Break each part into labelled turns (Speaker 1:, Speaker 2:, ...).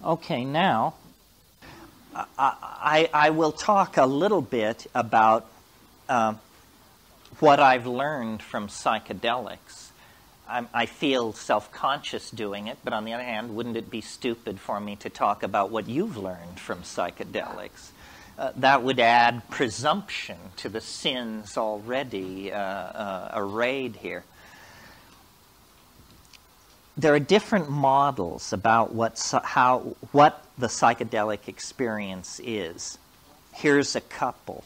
Speaker 1: Okay, now I will talk a little bit about what I've learned from psychedelics. I feel self-conscious doing it, but on the other hand, wouldn't it be stupid for me to talk about what you've learned from psychedelics? That would add presumption to the sins already arrayed here. There are different models about what the psychedelic experience is. Here's a couple.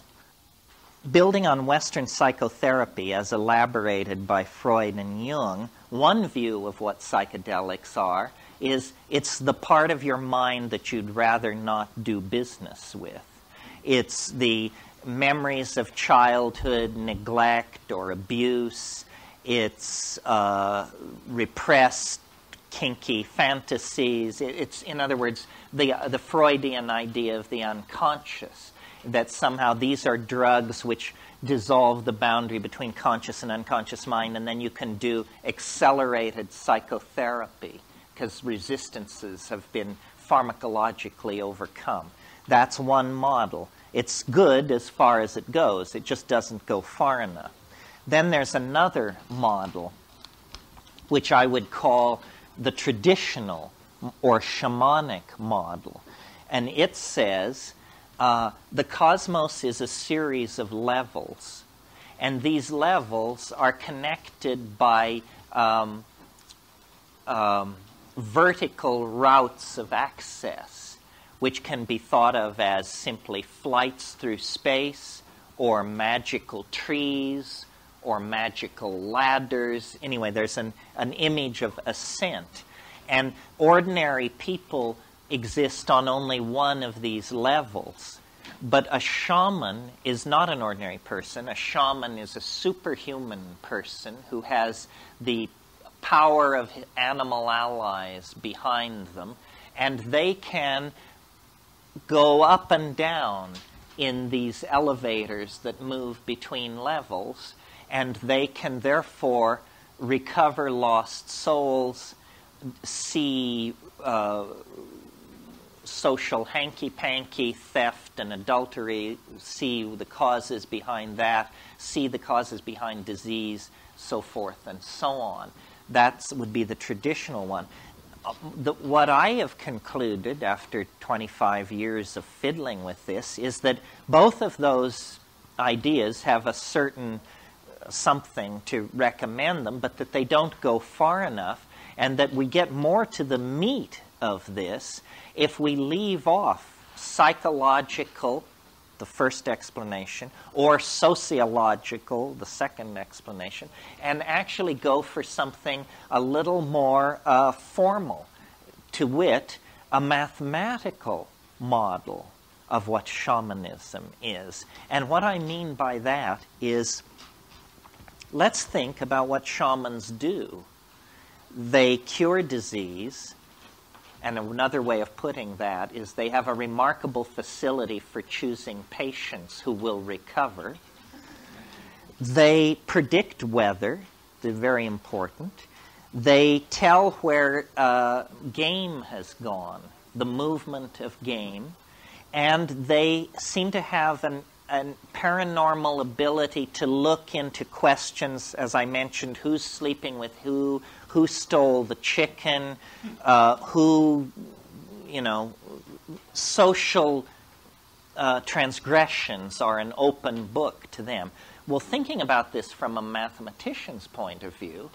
Speaker 1: Building on Western psychotherapy as elaborated by Freud and Jung, one view of what psychedelics are is it's the part of your mind that you'd rather not do business with. It's the memories of childhood neglect or abuse. It's repressed, kinky fantasies. It's, in other words, the Freudian idea of the unconscious, that somehow these are drugs which dissolve the boundary between conscious and unconscious mind, and then you can do accelerated psychotherapy because resistances have been pharmacologically overcome. That's one model. It's good as far as it goes. It just doesn't go far enough. Then there's another model, which I would call the traditional or shamanic model. And it says the cosmos is a series of levels. And these levels are connected by vertical routes of access, which can be thought of as simply flights through space or magical trees or magical ladders. Anyway, there's an image of ascent. And ordinary people exist on only one of these levels. But a shaman is not an ordinary person. A shaman is a superhuman person who has the power of animal allies behind them, and they can go up and down in these elevators that move between levels, and they can therefore recover lost souls, see social hanky-panky, theft and adultery, see the causes behind that, see the causes behind disease, so forth and so on. That would be the traditional one. What I have concluded after 25 years of fiddling with this is that both of those ideas have a certain something to recommend them, but that they don't go far enough, and that we get more to the meat of this if we leave off psychological, the first explanation, or sociological, the second explanation, and actually go for something a little more formal, to wit, a mathematical model of what shamanism is. And what I mean by that is, let's think about what shamans do. They cure disease, and another way of putting that is they have a remarkable facility for choosing patients who will recover. They predict weather, they're very important. They tell where game has gone, the movement of game, and they seem to have an paranormal ability to look into questions, as I mentioned, who's sleeping with who stole the chicken, social transgressions are an open book to them. Well, thinking about this from a mathematician's point of view,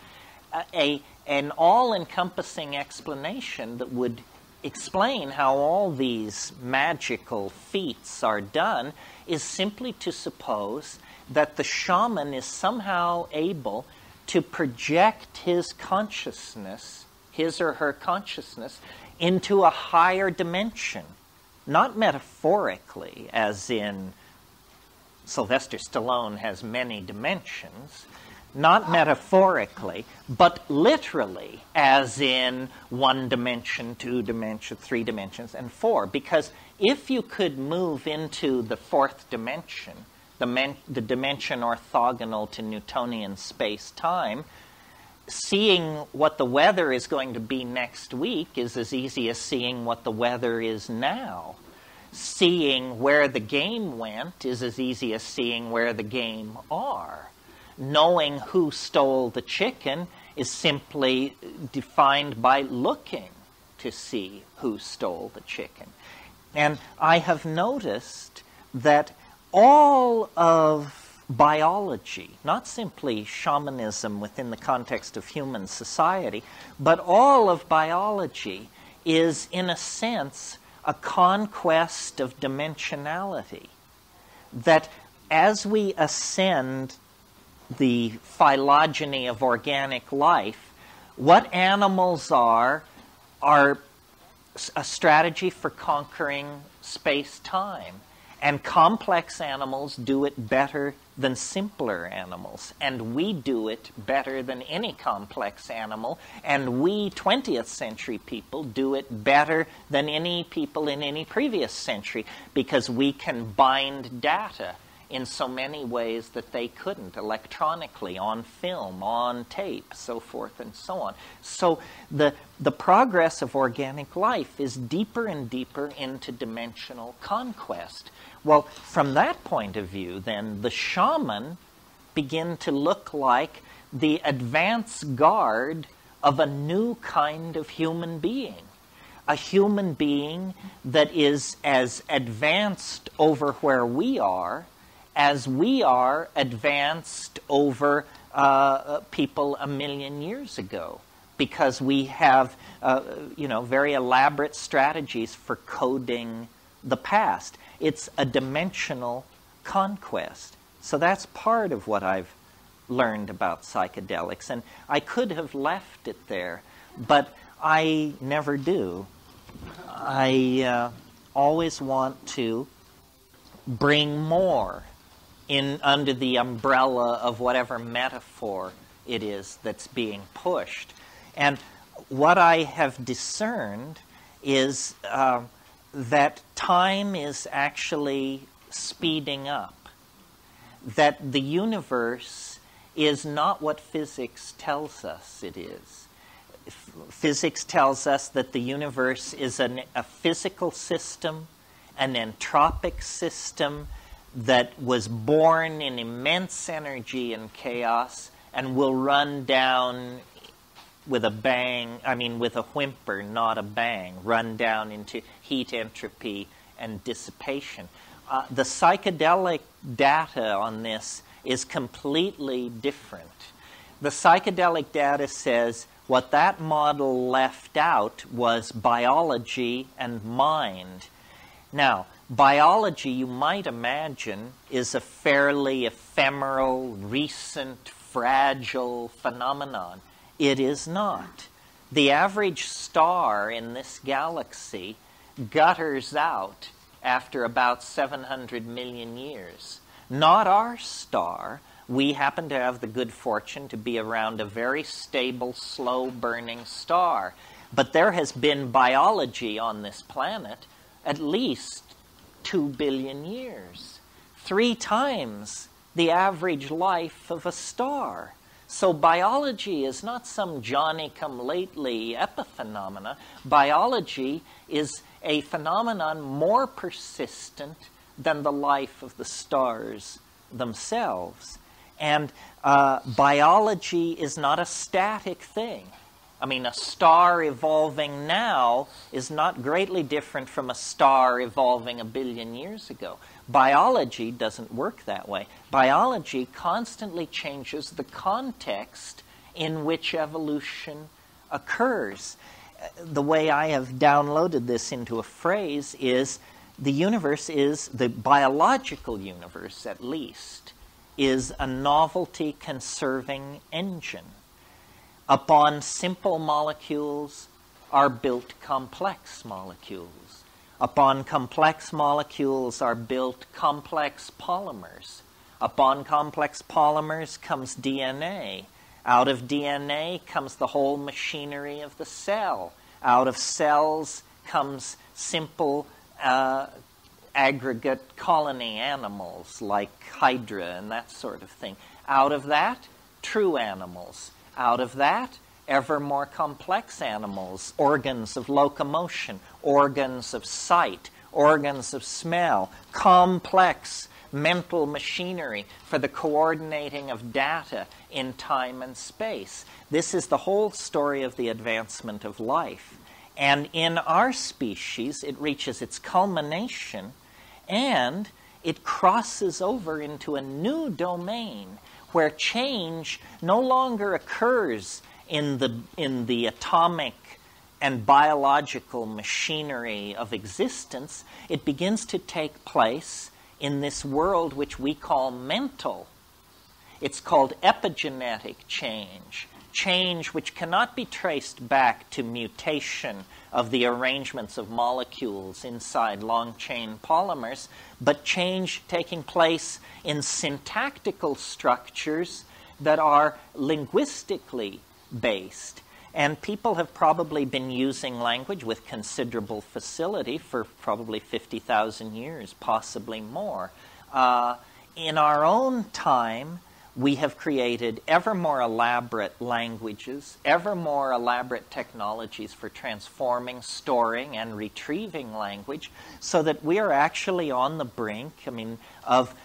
Speaker 1: an all-encompassing explanation that would explain how all these magical feats are done is simply to suppose that the shaman is somehow able to project his consciousness, his or her consciousness, into a higher dimension. Not metaphorically, as in Sylvester Stallone has many dimensions, not metaphorically, but literally, as in 1 dimension, 2 dimensions, 3 dimensions, and 4. Because if you could move into the 4th dimension, the dimension orthogonal to Newtonian space-time, seeing what the weather is going to be next week is as easy as seeing what the weather is now. Seeing where the game went is as easy as seeing where the game are. Knowing who stole the chicken is simply defined by looking to see who stole the chicken. And I have noticed that all of biology, not simply shamanism within the context of human society, but all of biology is, in a sense, a conquest of dimensionality. That as we ascend the phylogeny of organic life, what animals are a strategy for conquering space-time. And complex animals do it better than simpler animals. And we do it better than any complex animal. And we, 20th century people, do it better than any people in any previous century because we can bind data in so many ways that they couldn't, electronically, on film, on tape, so forth and so on. So the progress of organic life is deeper and deeper into dimensional conquest. Well, from that point of view, then, the shaman begin to look like the advance guard of a new kind of human being. A human being that is as advanced over where we are as we are advanced over people 1 million years ago. Because we have, very elaborate strategies for coding the past. It's a dimensional conquest. So that's part of what I've learned about psychedelics. And I could have left it there, but I never do. I always want to bring more in under the umbrella of whatever metaphor it is that's being pushed. And what I have discerned is that time is actually speeding up. That the universe is not what physics tells us it is. Physics tells us that the universe is a physical system, an entropic system that was born in immense energy and chaos and will run down with a bang, with a whimper, not a bang, run down into heat, entropy, and dissipation. The psychedelic data on this is completely different. The psychedelic data says what that model left out was biology and mind. Now, biology, you might imagine, is a fairly ephemeral, recent, fragile phenomenon. It is not. The average star in this galaxy gutters out after about 700 million years. Not our star. We happen to have the good fortune to be around a very stable, slow-burning star. But there has been biology on this planet at least 2 billion years. 3 times the average life of a star. So biology is not some Johnny-come-lately epiphenomena. Biology is a phenomenon more persistent than the life of the stars themselves. And biology is not a static thing. A star evolving now is not greatly different from a star evolving 1 billion years ago. Biology doesn't work that way. Biology constantly changes the context in which evolution occurs. The way I have downloaded this into a phrase is the universe is, the biological universe at least, is a novelty-conserving engine. Upon simple molecules are built complex molecules. Upon complex molecules are built complex polymers. Upon complex polymers comes DNA. Out of DNA comes the whole machinery of the cell. Out of cells comes simple aggregate colony animals like Hydra and that sort of thing. Out of that, true animals. Out of that, ever more complex animals, organs of locomotion, organs of sight, organs of smell, complex mental machinery for the coordinating of data in time and space. This is the whole story of the advancement of life. And in our species, it reaches its culmination and it crosses over into a new domain where change no longer occurs in the atomic and biological machinery of existence. It begins to take place in this world which we call mental. It's called epigenetic change, change which cannot be traced back to mutation of the arrangements of molecules inside long-chain polymers, but change taking place in syntactical structures that are linguistically based. And people have probably been using language with considerable facility for probably 50,000 years, possibly more. In our own time, we have created ever more elaborate languages, ever more elaborate technologies for transforming, storing, and retrieving language, so that we are actually on the brink, of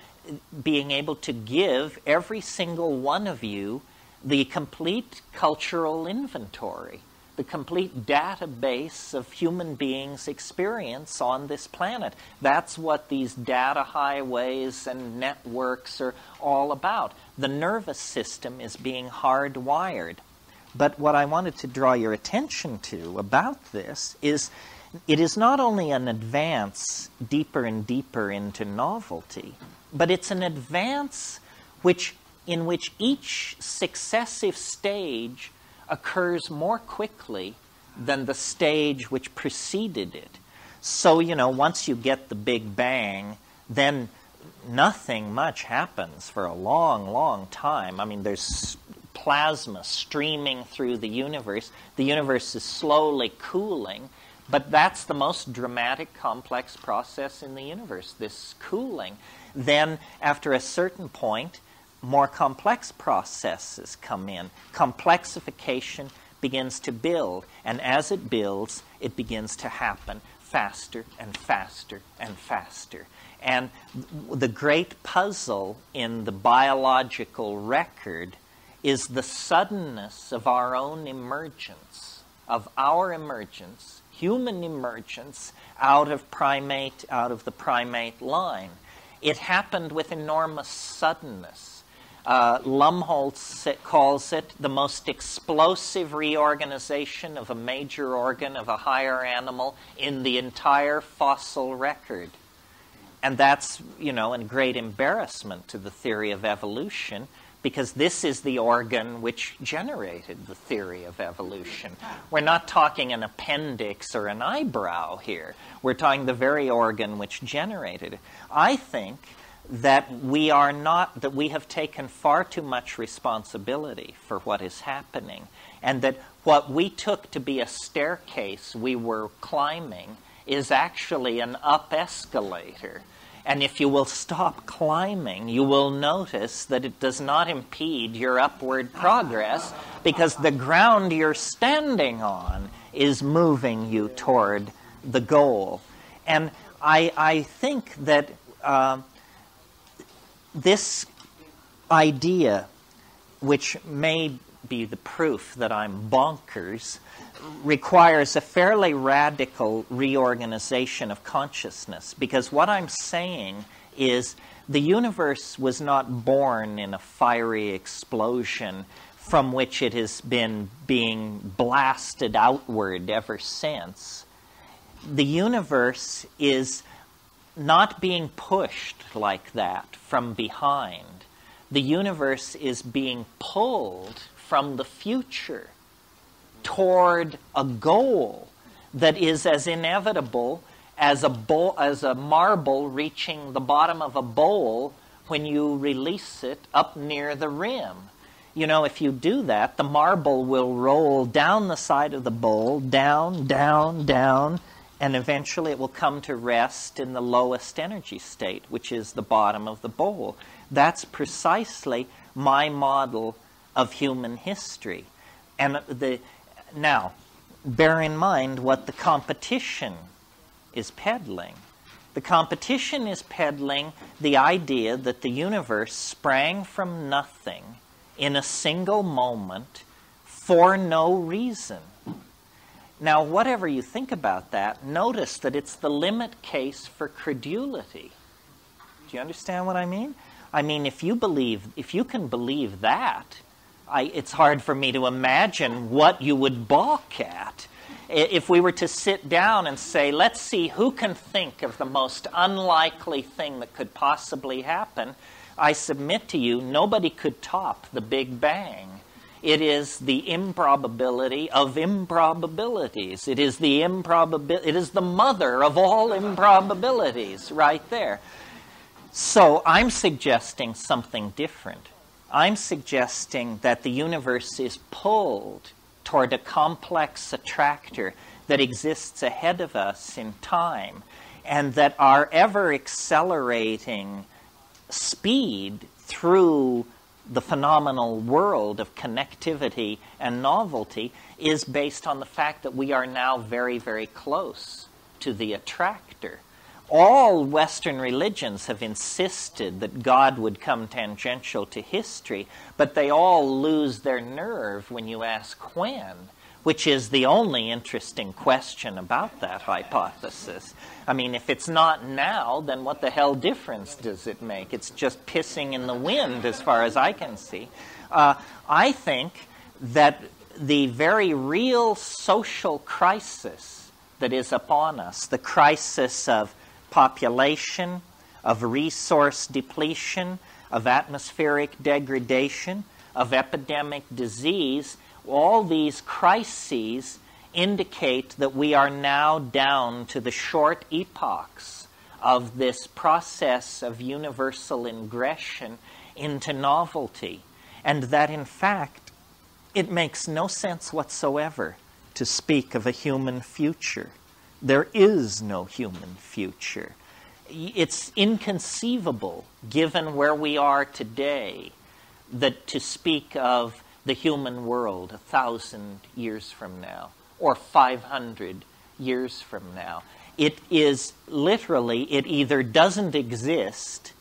Speaker 1: being able to give every single one of you the complete cultural inventory, the complete database of human beings' experience on this planet. That's what these data highways and networks are all about. The nervous system is being hardwired. But what I wanted to draw your attention to about this is it is not only an advance deeper and deeper into novelty, but it's an advance in which each successive stage occurs more quickly than the stage which preceded it. So, once you get the Big Bang, then nothing much happens for a long, long time. There's plasma streaming through the universe. The universe is slowly cooling, but that's the most dramatic, complex process in the universe, this cooling. Then, after a certain point, more complex processes come in. Complexification begins to build, and as it builds, it begins to happen faster and faster and faster. And the great puzzle in the biological record is the suddenness of our own emergence, human emergence, out of the primate line. It happened with enormous suddenness. Lumholtz calls it the most explosive reorganization of a major organ of a higher animal in the entire fossil record. And that's, a great embarrassment to the theory of evolution, because this is the organ which generated the theory of evolution. We're not talking an appendix or an eyebrow here. We're talking the very organ which generated it. I think that we have taken far too much responsibility for what is happening, and that what we took to be a staircase we were climbing is actually an up escalator. And if you will stop climbing, you will notice that it does not impede your upward progress, because the ground you're standing on is moving you toward the goal. And I think that this idea, which may be the proof that I'm bonkers, requires a fairly radical reorganization of consciousness, because what I'm saying is the universe was not born in a fiery explosion from which it has been being blasted outward ever since. The universe is not being pushed like that from behind. The universe is being pulled from the future toward a goal that is as inevitable as a marble reaching the bottom of a bowl when you release it up near the rim. If you do that, the marble will roll down the side of the bowl, down, down, down, and eventually it will come to rest in the lowest energy state, which is the bottom of the bowl. That's precisely my model of human history. And now, bear in mind what the competition is peddling. The competition is peddling the idea that the universe sprang from nothing in a single moment for no reason. Now, whatever you think about that, notice that it's the limit case for credulity. Do you understand what I mean? I mean, if you can believe that, it's hard for me to imagine what you would balk at. If we were to sit down and say, let's see who can think of the most unlikely thing that could possibly happen, I submit to you, nobody could top the Big Bang. It is the improbability of improbabilities. It is the mother of all improbabilities right there. So I'm suggesting something different. I'm suggesting that the universe is pulled toward a complex attractor that exists ahead of us in time, and that our ever-accelerating speed through the phenomenal world of connectivity and novelty is based on the fact that we are now very, very close to the attractor. All Western religions have insisted that God would come tangential to history, but they all lose their nerve when you ask when, which is the only interesting question about that hypothesis. I mean, if it's not now, then what the hell difference does it make? It's just pissing in the wind as far as I can see. I think that the very real social crisis that is upon us, the crisis of population, of resource depletion, of atmospheric degradation, of epidemic disease, all these crises indicate that we are now down to the short epochs of this process of universal ingression into novelty, and that in fact it makes no sense whatsoever to speak of a human future. There is no human future. It's inconceivable, given where we are today, that to speak of the human world 1,000 years from now, or 500 years from now. It is literally, it either doesn't exist,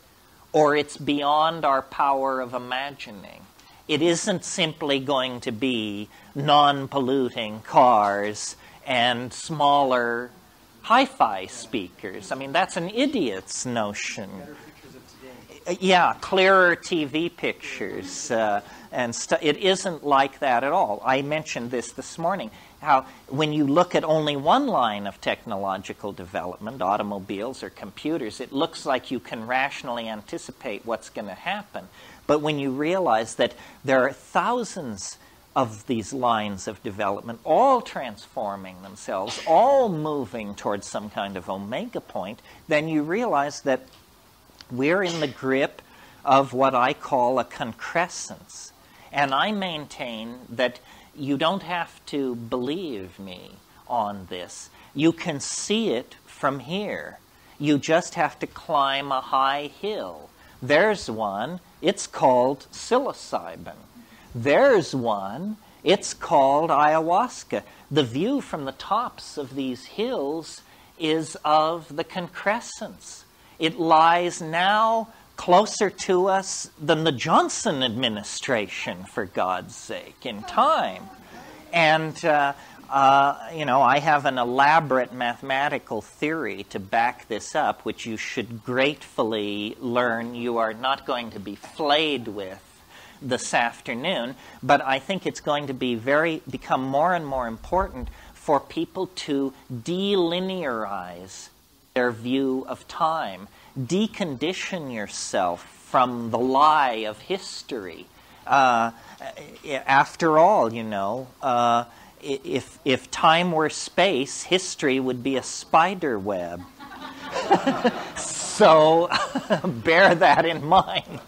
Speaker 1: or it's beyond our power of imagining. It isn't simply going to be non-polluting cars and smaller hi-fi speakers. I mean, that's an idiot's notion.
Speaker 2: Better pictures of today.
Speaker 1: Yeah, clearer TV pictures and stuff. It isn't like that at all. I mentioned this morning, how when you look at only one line of technological development, automobiles or computers, it looks like you can rationally anticipate what's going to happen. But when you realize that there are thousands of these lines of development, all transforming themselves, all moving towards some kind of omega point, then you realize that we're in the grip of what I call a concrescence. And I maintain that you don't have to believe me on this. You can see it from here. You just have to climb a high hill. There's one. It's called psilocybin. There's one, it's called ayahuasca. The view from the tops of these hills is of the concrescence. It lies now closer to us than the Johnson administration, for God's sake, in time. And, I have an elaborate mathematical theory to back this up, which you should gratefully learn you are not going to be flayed with this afternoon, but I think it's going to be become more and more important for people to delinearize their view of time, decondition yourself from the lie of history. After all, if time were space, history would be a spider web. So bear that in mind.